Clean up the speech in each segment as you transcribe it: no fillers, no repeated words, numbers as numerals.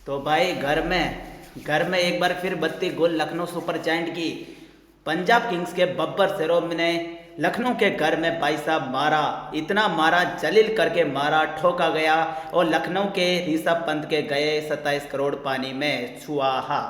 तो भाई घर में एक बार फिर 32 गोल लखनऊ सुपर जायंट की। पंजाब किंग्स के बब्बर सेरोम ने लखनऊ के घर में भाई साहब मारा, इतना मारा, जलील करके मारा, ठोका गया और लखनऊ के ऋषभ पंत के गए 27 करोड़ पानी में छुआहा।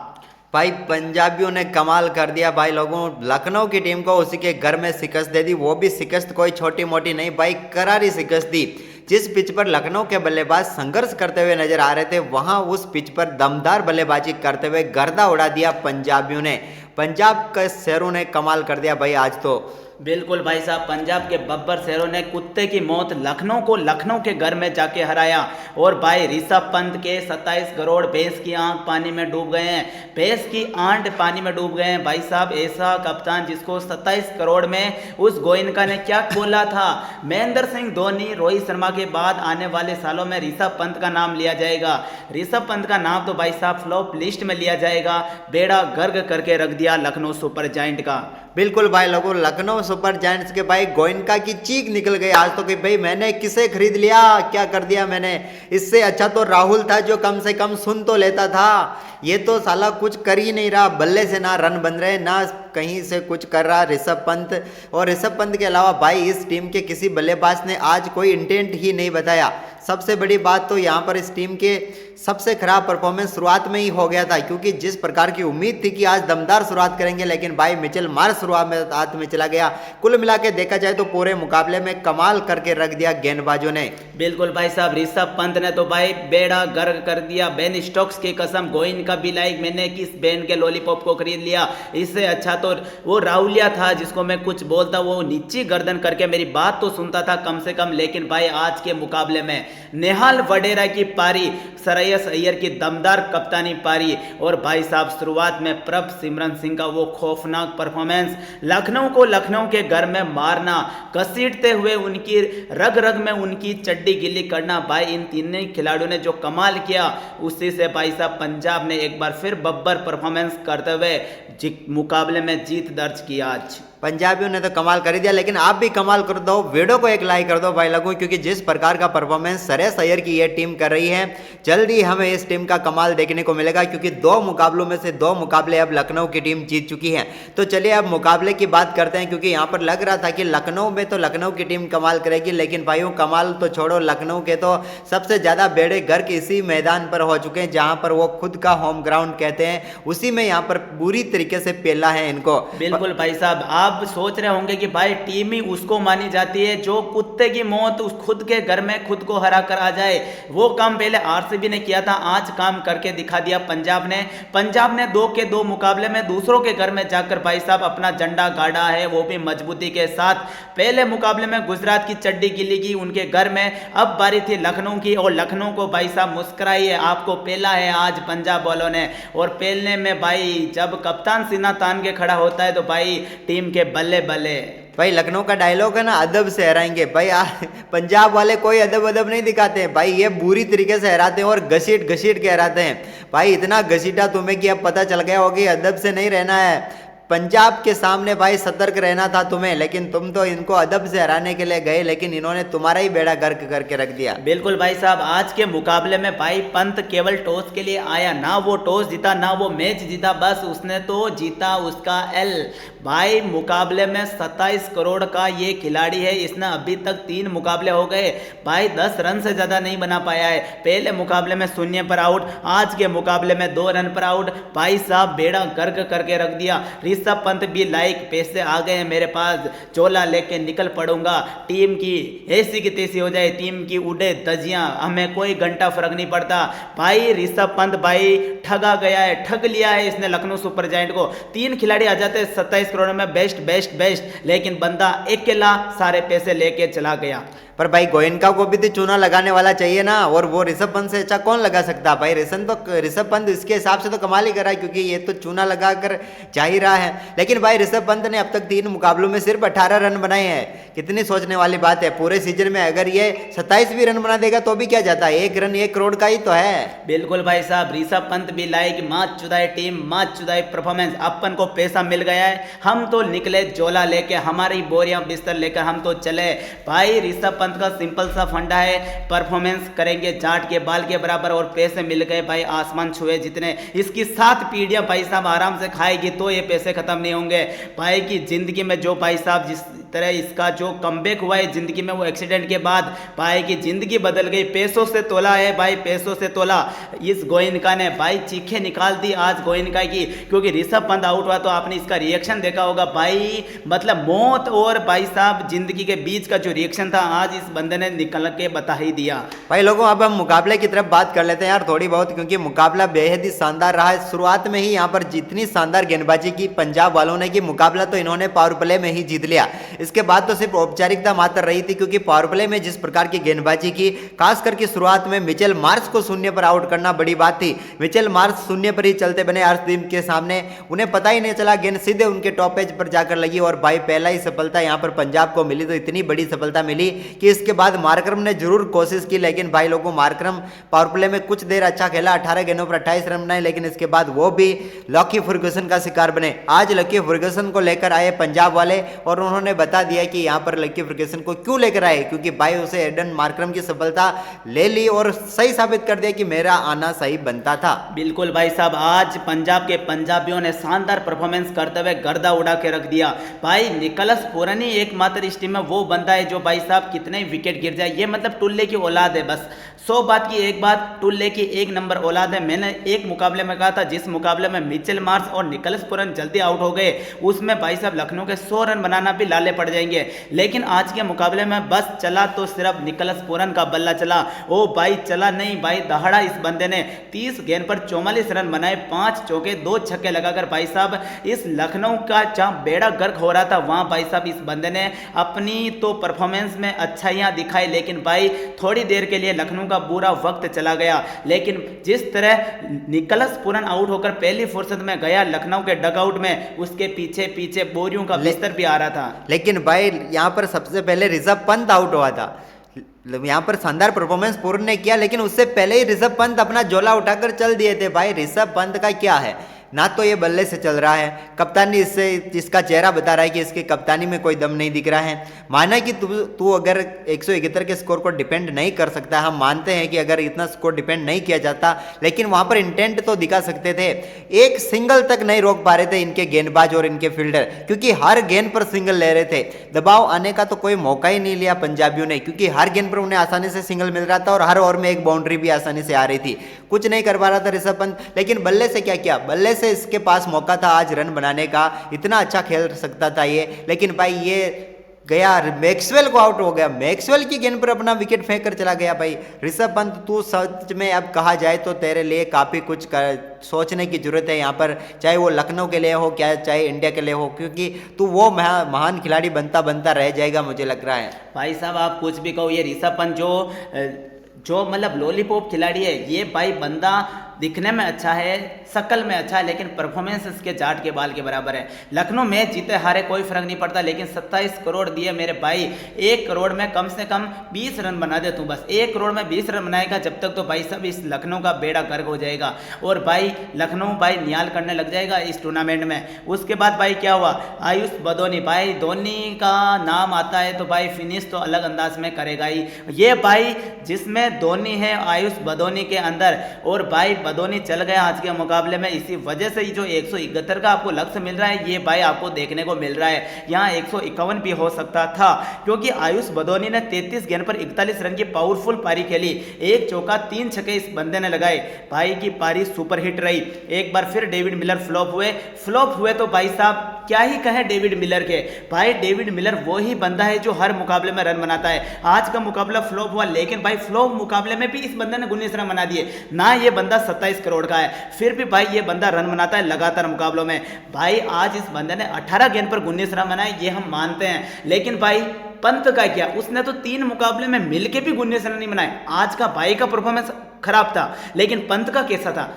भाई पंजाबियों ने कमाल कर दिया भाई लोगों। लखनऊ की टीम को उसी के घर में शिकस्त दे दी, वो भी शिकस्त कोई छोटी मोटी नहीं भाई, करारी शिकस्त दी। जिस पिच पर लखनऊ के बल्लेबाज संघर्ष करते हुए नजर आ रहे थे, वहां उस पिच पर दमदार बल्लेबाजी करते हुए गर्दा उड़ा दिया पंजाबियों ने। पंजाब के शेरों ने कमाल कर दिया भाई आज तो। बिल्कुल भाई साहब, पंजाब के बब्बर शेरों ने कुत्ते की मौत लखनऊ को लखनऊ के घर में जाके हराया। और भाई ऋषभ पंत के 27 करोड़ भैंस की आंख पानी में डूब गए हैं, भैंस की आंट पानी में डूब गए हैं। भाई साहब, ऐसा कप्तान जिसको 27 करोड़ में उस गोयनका ने क्या खोला था। महेंद्र सिंह धोनी, रोहित शर्मा के बाद आने वाले सालों में ऋषभ पंत का नाम लिया जाएगा। ऋषभ पंत का नाम तो भाई साहब फ्लॉप लिस्ट में लिया जाएगा। बेड़ा गर्क करके रख दिया लखनऊ सुपर जायंट का। बिल्कुल भाई लोगों, लखनऊ सुपर जायंट्स के भाई गोयनका की चीख निकल गई आज तो कि भाई मैंने किसे खरीद लिया, क्या कर दिया मैंने। इससे अच्छा तो राहुल था जो कम से कम सुन तो लेता था। ये तो साला कुछ कर ही नहीं रहा, बल्ले से ना रन बन रहे, ना कहीं से कुछ कर रहा ऋषभ पंत। और ऋषभ पंत के अलावा भाई इस टीम के किसी बल्लेबाज ने आज कोई इंटेंट ही नहीं बताया। सबसे बड़ी बात तो यहाँ पर इस टीम के सबसे खराब परफॉर्मेंस शुरुआत में ही हो गया था, क्योंकि जिस प्रकार की उम्मीद थी कि आज दमदार शुरुआत करेंगे, लेकिन भाई मिचेल मार्श शुरुआत में हाथ में चला गया। कुल मिला के देखा जाए तो पूरे मुकाबले में कमाल करके रख दिया गेंदबाजों ने। बिल्कुल भाई साहब, ऋषभ पंत ने तो भाई बेड़ा गर्क कर दिया। बेन स्टोक्स की कसम, गोइन का भी लाइक मैंने किस बेन के लॉलीपॉप को खरीद लिया। इससे अच्छा तो वो राहुलिया था जिसको मैं कुछ बोलता वो नीची गर्दन करके मेरी बात तो सुनता था कम से कम। लेकिन भाई आज के मुकाबले में नेहाल वडेरा की पारी, श्रेयस अय्यर की दमदार कप्तानी पारी और भाई साहब शुरुआत में प्रभ सिमरन सिंह का वो खौफनाक परफॉर्मेंस, लखनऊ को लखनऊ के घर में मारना, घसीटते हुए उनकी रग रग में उनकी चड्डी गिल्ली करना। भाई इन तीनों खिलाड़ियों ने जो कमाल किया, उसी से भाई साहब पंजाब ने एक बार फिर बब्बर परफॉर्मेंस करते हुए मुकाबले में जीत दर्ज की आज। पंजाबियों ने तो कमाल कर दिया, लेकिन आप भी कमाल कर दो, वीडियो को एक लाइक कर दो भाई लोगों, क्योंकि जिस प्रकार का परफॉर्मेंस श्रेयस अय्यर की ये टीम कर रही है, जल्दी हमें इस टीम का कमाल देखने को मिलेगा। क्योंकि 2 मुकाबलों में से 2 मुकाबले अब लखनऊ की टीम जीत चुकी है। तो चलिए अब मुकाबले की बात करते हैं, क्योंकि यहाँ पर लग रहा था कि लखनऊ में तो लखनऊ की टीम कमाल करेगी, लेकिन भाइयों कमाल तो छोड़ो, लखनऊ के तो सबसे ज्यादा बेड़े गर्क इसी मैदान पर हो चुके हैं, जहां पर वो खुद का होम ग्राउंड कहते हैं, उसी में यहाँ पर बुरी तरीके से पेला है इनको। बिल्कुल भाई साहब, आप सोच रहे होंगे कि भाई टीम ही उसको मानी जाती है जो कुत्ते की मौत उस खुद के घर में खुद को हरा कर आ जाए। वो काम पहले आरसीबी ने किया था, आज काम करके दिखा दिया पंजाब ने। पंजाब ने 2 के 2 मुकाबले में दूसरों के घर में जाकर भाई साहब अपना झंडा गाड़ा है, वो भी मजबूती के साथ। पहले मुकाबले में गुजरात की चड्डी गिल्ली की उनके घर में, अब बारी थी लखनऊ की और लखनऊ को भाई साहब मुस्कुराई है, आपको पेला है आज पंजाब वालों ने। और पेलने में भाई जब कप्तान सीना तान के खड़ा होता है तो भाई टीम के बल्ले बल्ले। भाई लखनऊ का डायलॉग है ना, अदब से हराएंगे भाई। पंजाब वाले कोई अदब अदब नहीं दिखाते हैं भाई, ये बुरी तरीके से हराते हैं और घसीट घसीट के हराते हैं भाई। इतना घसीटा तुम्हें कि अब पता चल गया होगी अदब से नहीं रहना है। पंजाब के सामने भाई सतर्क रहना था तुम्हें, लेकिन तुम तो इनको अदब से हराने के लिए गए, लेकिन इन्होंने तुम्हारा ही बेड़ा गर्क करके रख दिया। बिल्कुल भाई साहब, आज के मुकाबले में भाई पंत केवल टॉस के लिए आया, ना वो टॉस जीता ना वो मैच जीता, बस उसने तो जीता उसका एल। भाई मुकाबले में 27 करोड़ का ये खिलाड़ी है, इसने अभी तक 3 मुकाबले हो गए भाई, 10 रन से ज्यादा नहीं बना पाया है। पहले मुकाबले में 0 पर आउट, आज के मुकाबले में 2 रन पर आउट। भाई साहब बेड़ा गर्क करके रख दिया। ऋषभ पंत भी लाइक पैसे आ गए मेरे पास, चोला लेके निकल पड़ूंगा, टीम की ऐसी की तैसी हो जाए, टीम की उड़े धजियां, हमें कोई घंटा फर्क नहीं पड़ता। भाई ऋषभ पंत भाई ठगा गया है, ठग लिया है इसने लखनऊ सुपर जायंट को। 3 खिलाड़ी आ जाते 27 करोड़ में, बेस्ट बेस्ट बेस्ट, लेकिन बंदा अकेला सारे पैसे लेके चला गया। पर भाई गोयनका को भी तो चूना लगाने वाला चाहिए ना, और वो ऋषभ पंत से अच्छा कौन लगा सकता भाई। ऋषभ पंत इसके हिसाब से तो कमाल ही करा, क्योंकि ये तो चूना लगा कर जा ही रहा है। लेकिन भाई ऋषभ पंत ने अब तक 3 मुकाबलों में सिर्फ 18 रन बनाए हैं, कितनी सोचने वाली बात है। पूरे सीजन में अगर ये 27 भी रन बना देगा तो भी क्या जाता है, 1 रन 1 करोड़ का ही तो है। बिल्कुल भाई साहब, ऋषभ पंत भी लाइक मात चुदाई टीम, मात चुदाई परफॉर्मेंस, अपन को पैसा मिल गया है, हम तो निकले जोला लेके, हमारी बोरियां बिस्तर लेकर हम तो चले। भाई ऋषभ पंत पंत का सिंपल सा फंडा है, परफॉर्मेंस करेंगे जाट के बाल के बराबर और पैसे मिल गए भाई आसमान छुए जितने। इसकी 7 पीढ़ियां भाई साहब आराम से खाएगी तो ये पैसे खत्म नहीं होंगे। भाई की जिंदगी में जो भाई साहब जिस तरह इसका जो कमबैक हुआ है जिंदगी में, वो एक्सीडेंट के बाद भाई की जिंदगी बदल गई। पैसों से तोला है भाई, पैसों से तोला। इस गोयनका ने भाई चीखें निकाल दी आज गोयनका की, क्योंकि ऋषभ पंत आउट हुआ तो आपने इसका रिएक्शन देखा होगा भाई, मतलब मौत और भाई साहब जिंदगी के बीच का जो रिएक्शन था आज इस बंदे ने निकल के बता ही दिया। भाई लोगों, अब हम मुकाबले की तरफ बात कर लेते हैं यार थोड़ी बहुत, क्योंकि मुकाबला बेहद ही शानदार रहा है। शुरुआत में ही यहाँ पर जितनी शानदार गेंदबाजी की पंजाब वालों ने की, मुकाबला तो इन्होंने पावर प्ले में ही जीत लिया। इसके बाद तो सिर्फ औपचारिकता मात्र रही थी, क्योंकि पावर प्ले में जिस प्रकार की गेंदबाजी की, खास करके शुरुआत में मिचेल मार्श को शून्य पर आउट करना बड़ी बात थी। मिचेल मार्श शून्य पर ही चलते बने हर्षदीप के सामने, उन्हें पता ही नहीं चला, गेंद सीधे उनके टॉप एज पर जाकर लगी और भाई पहला ही सफलता यहाँ पर पंजाब को मिली। तो इतनी बड़ी सफलता मिली कि इसके बाद मार्करम ने जरूर कोशिश की, लेकिन भाई लोगों मार्करम पावर प्ले में कुछ देर अच्छा खेला, 18 गेंदों पर 28 रन बनाए, लेकिन इसके बाद वो भी लकी फर्गुसन का शिकार बने। आज लकी फर्गुसन को लेकर आए पंजाब वाले और उन्होंने बता दिया कि यहाँ पर लकी फर्गुसन को क्यों लेकर आए, क्योंकि भाई उसे एडन मार्करम की सफलता ले ली और सही साबित कर दिया कि मेरा आना सही बनता था। बिल्कुल भाई साहब, आज पंजाब के पंजाबियों ने शानदार परफॉर्मेंस करते हुए गर्दा उड़ा के रख दिया। भाई निकोलस पूरन ही एकमात्र इस टीम में वो बंदा है जो भाई साहब कितने विकेट गिर जाए, ये मतलब टुल्ले की औलाद है। बस 100 बात की एक बात, टुल्ले की 1 नंबर औलाद है। मैंने एक मुकाबले में कहा था, जिस मुकाबले में मिचेल मार्श और निकोलस पूरन जल्दी आउट हो गए, उसमें भाई साहब लखनऊ के 100 रन बनाना भी लाले पड़ जाएंगे। लेकिन आज के मुकाबले में बस चला तो सिर्फ निकोलस पूरन का बल्ला चला। ओ भाई चला नहीं भाई, दहाड़ा इस बंदे ने 30 गेंद पर 44 रन बनाए, 5 चौके 2 छक्के लगाकर भाई साहब इस लखनऊ का जहां बेड़ा गर्क हो रहा था वहां भाई साहब इस बंदे ने अपनी तो परफॉर्मेंस में अच्छाइयां दिखाई, लेकिन भाई थोड़ी देर के लिए लखनऊ का बुरा वक्त चला गया। लेकिन जिस तरह निकोलस पूरन आउट होकर पहली फुर्सत में गया लखनऊ के डगआउट में, उसके पीछे पीछे बोरियों का बिस्तर भी आ रहा था। लेकिन भाई यहाँ पर सबसे पहले ऋषभ पंत आउट हुआ था। यहाँ पर शानदार परफॉर्मेंस पूर्ण ने किया, लेकिन उससे पहले ही ऋषभ पंत अपना झोला उठाकर चल दिए थे। भाई ऋषभ पंत का क्या है, ना तो ये बल्ले से चल रहा है, कप्तानी इससे इसका चेहरा बता रहा है कि इसकी कप्तानी में कोई दम नहीं दिख रहा है। माना कि तू अगर 171 के स्कोर को डिपेंड नहीं कर सकता, हम मानते हैं कि अगर इतना स्कोर डिपेंड नहीं किया जाता, लेकिन वहां पर इंटेंट तो दिखा सकते थे। एक सिंगल तक नहीं रोक पा रहे थे इनके गेंदबाज और इनके फील्डर, क्योंकि हर गेंद पर सिंगल ले रहे थे। दबाव आने का तो कोई मौका ही नहीं लिया पंजाबियों ने, क्योंकि हर गेंद पर उन्हें आसानी से सिंगल मिल रहा था और हर ओवर में एक बाउंड्री भी आसानी से आ रही थी। कुछ नहीं कर पा रहा था ऋषभ पंत, लेकिन बल्ले से क्या किया, बल्ले से इसके पास मौका था आज रन बनाने का, इतना अच्छा खेल सकता था ये, लेकिन भाई ये गया मैक्सवेल को आउट हो गया। मैक्सवेल की गेंद पर अपना विकेट फेंक कर चला गया। भाई ऋषभ पंत, तू सच में अब कहा जाए तो तेरे लिए काफ़ी कुछ सोचने की जरूरत है यहाँ पर, चाहे वो लखनऊ के लिए हो क्या चाहे इंडिया के लिए हो, क्योंकि तू वो महान खिलाड़ी बनता बनता रह जाएगा मुझे लग रहा है। भाई साहब आप कुछ भी कहो, ये ऋषभ पंत जो मतलब लॉलीपॉप खिलाड़ी है, ये भाई बंदा दिखने में अच्छा है, शक्ल में अच्छा है, लेकिन परफॉर्मेंस इसके जाट के बाल के बराबर है। लखनऊ मैच जीते हारे कोई फर्क नहीं पड़ता, लेकिन 27 करोड़ दिए मेरे भाई, 1 करोड़ में कम से कम 20 रन बना दे तू, बस 1 करोड़ में 20 रन बनाएगा जब तक तो भाई सब इस लखनऊ का बेड़ा गर्क हो जाएगा और भाई लखनऊ भाई नियाल करने लग जाएगा इस टूर्नामेंट में। उसके बाद भाई क्या हुआ, आयुष बदोनी, भाई धोनी का नाम आता है तो भाई फिनिश तो अलग अंदाज में करेगा ही। ये भाई जिसमें धोनी है आयुष बदोनी के अंदर, और भाई बदोनी चल गया आज के मुकाबले में, इसी वजह से जो 171 का आपको लक्ष्य मिल रहा है ये भाई आपको देखने को मिल रहा है। यहाँ 151 भी हो सकता था, क्योंकि आयुष बदोनी ने 33 गेंद पर 41 रन की पावरफुल पारी खेली, 1 चौका 3 छक्के इस बंदे ने लगाए। भाई की पारी सुपर हिट रही। एक बार फिर डेविड मिलर फ्लॉप हुए तो भाई साहब क्या ही कहें डेविड मिलर के। भाई डेविड मिलर वो ही बंदा है जो हर मुकाबले में रन बनाता है। आज का मुकाबला फ्लॉप हुआ, लेकिन भाई फ्लॉप मुकाबले में भी इस बंदे ने 19 रन बना दिए। ना ये बंदा 27 करोड़ का है, फिर भी भाई ये बंदा रन बनाता है लगातार मुकाबलों में। भाई आज इस बंदे ने 18 गेंद पर 19 रन बनाए, ये हम मानते हैं, लेकिन भाई पंत का क्या, उसने तो 3 मुकाबले में मिलके भी 19 रन नहीं बनाए। आज का भाई का परफॉर्मेंस खराब था, लेकिन पंत का कैसा था,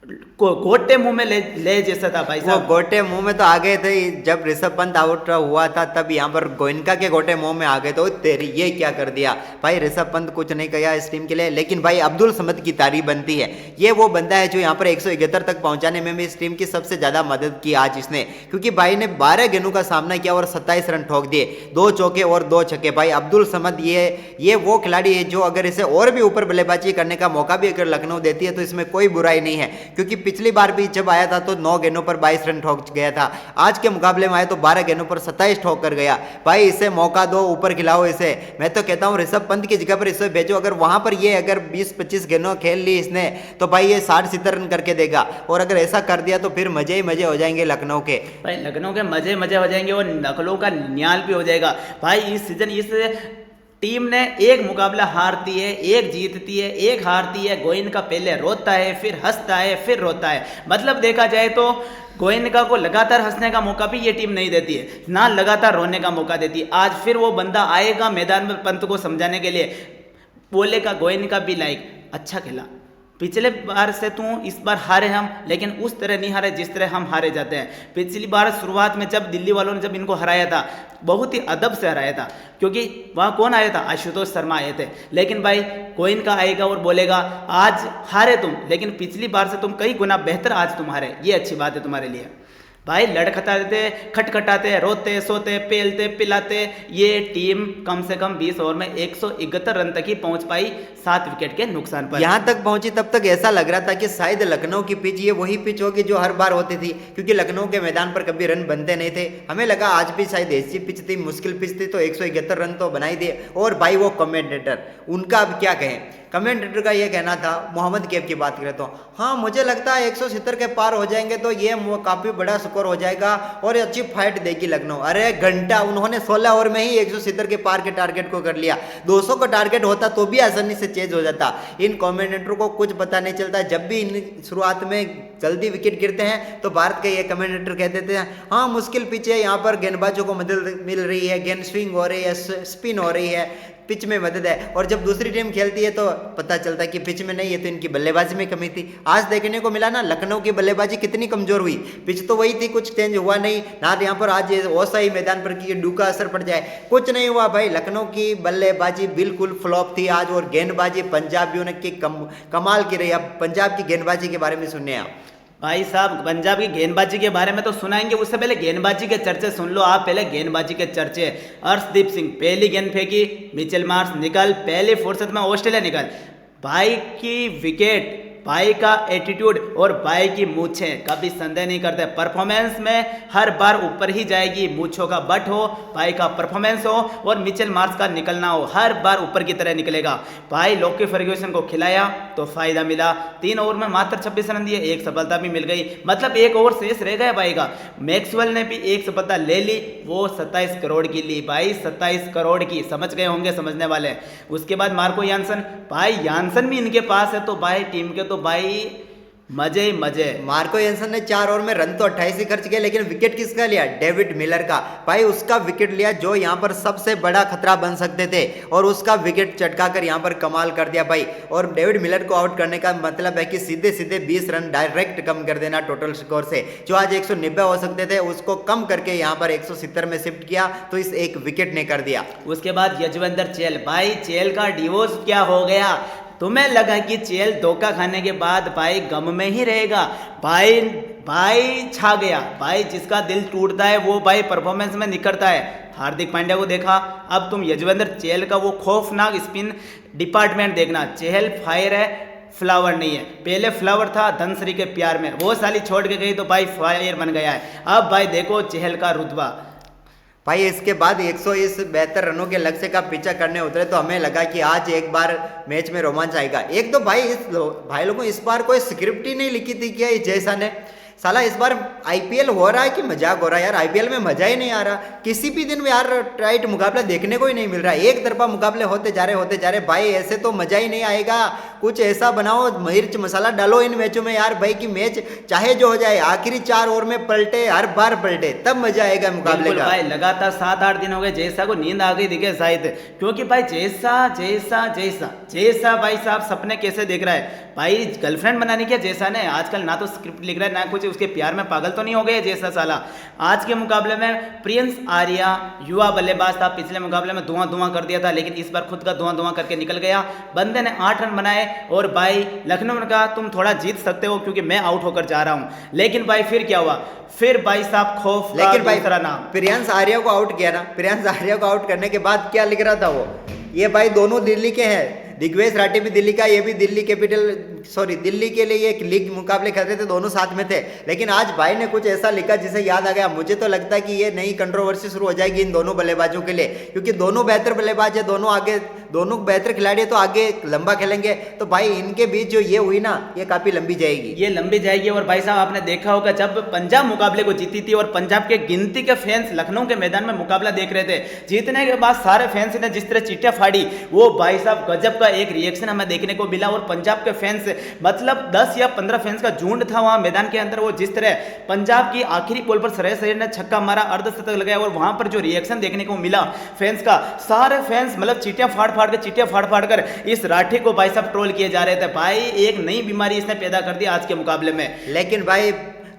गोटे मुंह में ले जैसा था भाई वो साहब। गोटे मुंह में तो आ गए थे जब ऋषभ पंत आउट हुआ था, तब यहाँ पर गोयनका के गोटे मुंह में आ गए। तो तेरी ये क्या कर दिया भाई, ऋषभ पंत कुछ नहीं किया इस टीम के लिए। लेकिन भाई अब्दुल समद की तारीफ बनती है, ये वो बंदा है जो यहाँ पर 171 तक पहुंचाने में भी इस टीम की सबसे ज्यादा मदद की आज इसने, क्योंकि भाई ने 12 गेंदों का सामना किया और 27 रन ठोक दिए, 2 चौके और 2 छक्के। भाई अब्दुल समद ये वो खिलाड़ी है जो अगर इसे और भी ऊपर बल्लेबाजी करने का मौका भी अगर लखनऊ देती है तो इसमें कोई बुराई नहीं है, क्योंकि पिछली बार भी जब आया था तो 9 गेंदों पर 22 रन ठोक गया था। आज के मुकाबले में आए तो 12 गेंदों पर 27 ठोक कर गया। भाई इसे मौका दो, ऊपर खिलाओ इसे। मैं तो कहता हूं ऋषभ पंत की जगह पर इसे भेजो, अगर वहां पर ये अगर 20-25 गेंदों खेल ली इसने तो भाई ये 60-70 रन करके देगा। और अगर ऐसा कर दिया तो फिर मजे ही मजे हो जाएंगे लखनऊ के। भाई लखनऊ के मजे हो जाएंगे और लखनऊ का न्याल भी हो जाएगा। भाई इस सीजन इस टीम ने एक मुकाबला हारती है, एक जीतती है, एक हारती है। गोयनका पहले रोता है, फिर हंसता है, फिर रोता है। मतलब देखा जाए तो गोयनका को लगातार हंसने का मौका भी ये टीम नहीं देती है, ना लगातार रोने का मौका देती है। आज फिर वो बंदा आएगा मैदान में पंत को समझाने के लिए, बोलेगा गोयनका भी लाइक अच्छा खेला, पिछले बार से तू इस बार हारे हम, लेकिन उस तरह नहीं हारे जिस तरह हम हारे जाते हैं। पिछली बार शुरुआत में जब दिल्ली वालों ने जब इनको हराया था, बहुत ही अदब से हराया था, क्योंकि वहाँ कौन आया था, आशुतोष शर्मा आए थे। लेकिन भाई गोयनका आएगा और बोलेगा आज हारे तुम, लेकिन पिछली बार से तुम कई गुना बेहतर आज तुम हारे, ये अच्छी बात है तुम्हारे लिए। भाई लड़खड़ाते खटखटाते रोते सोते पेलते पिलाते ये टीम कम से कम 20 ओवर में 171 रन तक ही पहुंच पाई, 7 विकेट के नुकसान पर। यहां तक पहुंची तब तक ऐसा लग रहा था कि शायद लखनऊ की पिच ये वही पिच होगी जो हर बार होती थी, क्योंकि लखनऊ के मैदान पर कभी रन बनते नहीं थे। हमें लगा आज भी शायद ऐसी पिच थी, मुश्किल पिच थी, तो 171 रन तो बनाई दिए। और भाई वो कमेंटेटर, उनका अब क्या कहें, कमेंटेटर का ये कहना था, मोहम्मद कैफ की बात करें तो हाँ मुझे लगता है 170 के पार हो जाएंगे तो ये काफी बड़ा स्कोर हो जाएगा और अच्छी फाइट देगी लखनऊ। अरे घंटा उन्होंने 16 ओवर में ही 170 के पार के टारगेट को कर लिया। 200 का टारगेट होता तो भी आसानी से चेज हो जाता। इन कमेंटेटरों को कुछ पता नहीं चलता, जब भी इन शुरुआत में जल्दी विकेट गिरते हैं तो भारत के ये कमेंटेटर कह देते हैं हाँ मुश्किल पिच है, यहाँ पर गेंदबाजों को मदद मिल रही है, गेंद स्विंग हो रही है, स्पिन हो रही है, पिच में मदद है। और जब दूसरी टीम खेलती है तो पता चलता है कि पिच में नहीं है, तो इनकी बल्लेबाजी में कमी थी। आज देखने को मिला ना लखनऊ की बल्लेबाजी कितनी कमजोर हुई, पिच तो वही थी, कुछ चेंज हुआ नहीं ना। यहाँ पर आज ओसा ही मैदान पर की डू का असर पड़ जाए, कुछ नहीं हुआ भाई। लखनऊ की बल्लेबाजी बिल्कुल फ्लॉप थी आज, और गेंदबाजी पंजाबियों ने की कमाल की रही। अब पंजाब की गेंदबाजी के बारे में सुनने आप भाई साहब, पंजाब की गेंदबाजी के बारे में तो सुनाएंगे, उससे पहले गेंदबाजी के चर्चे सुन लो आप। पहले गेंदबाजी के चर्चे, अर्शदीप सिंह पहली गेंद फेंकी, मिचेल मार्श निकल, पहली फुर्सत में ऑस्ट्रेलिया निकल। भाई की विकेट, भाई का एटीट्यूड और भाई की मूछें कभी संदेह नहीं करते। परफॉर्मेंस में हर बार ऊपर ही जाएगी, मूछों का बट हो, भाई का परफॉर्मेंस हो और मिचेल मार्श का निकलना हो, हर बार ऊपर की तरह निकलेगा। भाई लॉकी फर्ग्यूसन को खिलाया तो फायदा मिला, 3 ओवर में मात्र 26 रन दिए, एक सफलता भी मिल गई, मतलब 1 ओवर शेष रह गया भाई का। मैक्सवेल ने भी एक सफलता ले ली, वो 27 करोड़ की ली भाई, 27 करोड़ की, समझ गए होंगे समझने वाले। उसके बाद मार्को यानसन, भाई यानसन भी इनके पास है, तो भाई टीम के तो भाई मजे ही मजे। मार्को यानसन ने 4 ओवर में रन तो 28 ही खर्च किए, लेकिन विकेट किसका लिया, डेविड मिलर का। भाई उसका विकेट लिया जो यहाँ पर सबसे बड़ा खतरा बन सकते थे, और उसका विकेट चटकाकर यहाँ पर कमाल कर दिया भाई। और डेविड मिलर को आउट करने का मतलब है कि सीधे सीधे 20 रन डायरेक्ट कम कर देना टोटल स्कोर से, जो आज 190 हो सकते थे उसको कम करके यहाँ पर 170 में शिफ्ट किया, तो इस एक विकेट ने कर दिया। उसके बाद यजवेंद्र चहल, भाई चहल का डिवोर्स क्या हो गया। तुम्हें लगा कि चहल धोखा खाने के बाद भाई गम में ही रहेगा, भाई छा गया। भाई जिसका दिल टूटता है वो भाई परफॉर्मेंस में निखरता है। हार्दिक पांड्या को देखा, अब तुम यजवेंद्र चहल का वो खौफनाक स्पिन डिपार्टमेंट देखना। चहल फायर है, फ्लावर नहीं है। पहले फ्लावर था धनश्री के प्यार में, वो साली छोड़ के गई तो भाई फायर बन गया है। अब भाई देखो चहल का रुतबा। भाई इसके बाद 172 रनों के लक्ष्य का पीछा करने उतरे तो हमें लगा कि आज एक बार मैच में रोमांच आएगा। एक तो भाई भाई लोगों इस बार कोई स्क्रिप्ट ही नहीं लिखी थी क्या इस जैसा ने, साला इस बार आईपीएल हो रहा है कि मजाक हो रहा है यार। आईपीएल में मजा ही नहीं आ रहा, किसी भी दिन में यार टाइट मुकाबला देखने को ही नहीं मिल रहा। एक तरफा मुकाबले होते जा रहे भाई, ऐसे तो मजा ही नहीं आएगा। कुछ ऐसा बनाओ, मिर्च मसाला डालो इन मैचों में यार भाई, कि मैच चाहे जो हो जाए आखिरी 4 ओवर में पलटे, हर बार पलटे, तब मजा आएगा मुकाबले का। भाई लगातार 7-8 दिन हो गए, जैसा को नींद आ गई दिखे शायद, क्योंकि भाई जैसा भाई साहब सपने कैसे देख रहा है भाई। गर्लफ्रेंड बनाने क्या जैसा ने आजकल, ना तो स्क्रिप्ट लिख रहा है ना कुछ, उसके प्यार में पागल तो नहीं हो गए जैसा साला। आज के मुकाबले में प्रिंस आर्या युवा बल्लेबाज था, पिछले मुकाबले में धुआं कर दिया था, लेकिन इस बार खुद का धुआं करके निकल गया। बंदे ने 8 रन बनाए और भाई लखनऊ ने कहा तुम थोड़ा जीत सकते हो क्योंकि मैं आउट होकर जा रहा हूं। लेकिन भाई फिर क्या हुआ, फिर भाई साहब खौफ, लेकिन भाई दूसरा नाम प्रियांश आर्या को आउट किया ना। प्रियांश आर्या को आउट करने के बाद क्या लिख रहा था वो, ये भाई दोनों दिल्ली के हैं, दिग्वेश राठी भी दिल्ली का, ये भी दिल्ली दिल्ली के लिए एक लीग मुकाबले खेल रहे थे, दोनों साथ में थे। लेकिन आज भाई ने कुछ ऐसा लिखा जिसे याद आ गया। मुझे तो लगता है कि ये नई कंट्रोवर्सी शुरू हो जाएगी इन दोनों बल्लेबाजों के लिए, क्योंकि दोनों बेहतर बल्लेबाज है, दोनों बेहतर खिलाड़ी है, तो आगे लंबा खेलेंगे। तो भाई इनके बीच जो ये हुई ना, ये काफी लंबी जाएगी, और भाई साहब आपने देखा होगा जब पंजाब मुकाबले को जीती थी और पंजाब के गिनती के फैंस लखनऊ के मैदान में मुकाबला देख रहे थे, जीतने के बाद सारे फैंस ने जिस तरह चीटियां फाड़ी, वो भाई साहब गजब का एक रिएक्शन हमें देखने को मिला। और पंजाब के फैंस मतलब 10 या 15 फैंस का झुंड था वहां मैदान के अंदर। वो जिस तरह पंजाब की आखिरी बॉल पर श्रेयस अय्यर ने छक्का मारा, अर्धशतक लगाया, और वहां पर जो रिएक्शन देखने को मिला फैंस का, सारे फैंस मतलब चीटियां फाड़ कर इस राठी को भाई साहब ट्रोल किए जा रहे थे। भाई एक नई बीमारी इसने पैदा कर दी आज के मुकाबले में। लेकिन भाई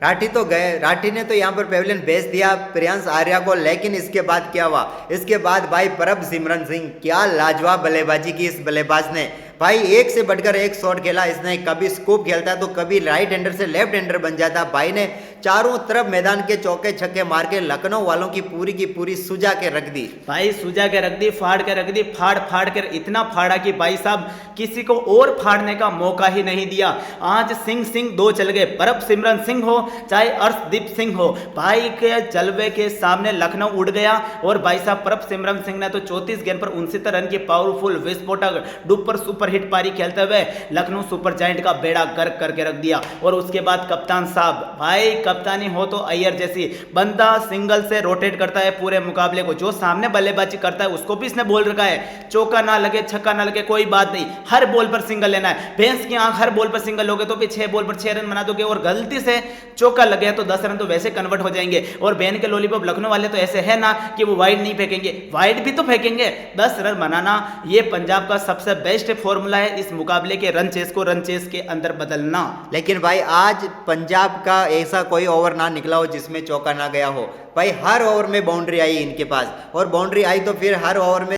राठी तो गए, राठी ने तो यहाँ पर पेविलियन भेज दिया प्रियांश आर्या को। लेकिन इसके बाद क्या हुआ, इसके बाद भाई प्रभसिमरन सिंह, क्या लाजवाब बल्लेबाजी की इस बल्लेबाज ने भाई, एक से बढ़कर एक शॉट खेला इसने। कभी स्कूप खेलता है तो कभी राइट हैंडर से लेफ्ट हैंडर बन जाता। भाई ने चारों तरफ मैदान के चौके छक्के मार के लखनऊ वालों की पूरी सुजा के रख दी भाई, सुजा के रख दी, फाड़ के रख दी, फाड़ कर इतना फाड़ा कि भाई साहब किसी को और फाड़ने का मौका ही नहीं दिया। आज सिंह 2 चल गए, प्रभसिमरन सिंह हो चाहे अर्शदीप सिंह हो, भाई के जलवे के सामने लखनऊ उड़ गया। और भाई साहब प्रभसिमरन सिंह ने तो 34 गेंद पर 69 रन की पावरफुल विस्फोटक डुपर सुपर हिट पारी खेलते हुए लखनऊ सुपर जायंट का बेड़ा गर्क करके रख दिया। और उसके बाद कप्तान साहब, भाई कप्तानी हो तो अय्यर जैसी, बंदा सिंगल से रोटेट करता है पूरे मुकाबले को, जो सामने बल्लेबाजी करता है उसको भी इसने बोल रखा है, चौका ना लगे छक्का ना लगे कोई बात नहीं, हर बॉल पर सिंगल लेना है। भैंस की आंख, हर बॉल पर सिंगल लोगे तो भी 6 बॉल पर 6 रन बना दोगे, और गलती से चौका लग गया तो 10 रन तो वैसे कन्वर्ट हो जाएंगे। और बैन के लॉलीपॉप लखनऊ वाले तो ऐसे है ना कि वो वाइड नहीं फेंकेंगे, वाइड भी तो फेंकेंगे। 10 रन बनाना ये पंजाब का सबसे बेस्ट फॉर्मूला है इस मुकाबले के रन चेस को रन चेस के अंदर बदलना। लेकिन भाई आज पंजाब का ऐसा कोई ओवर ना निकला हो जिसमें चौका ना गया हो। भाई हर ओवर में बाउंड्री आई इनके पास, और बाउंड्री आई तो फिर हर ओवर में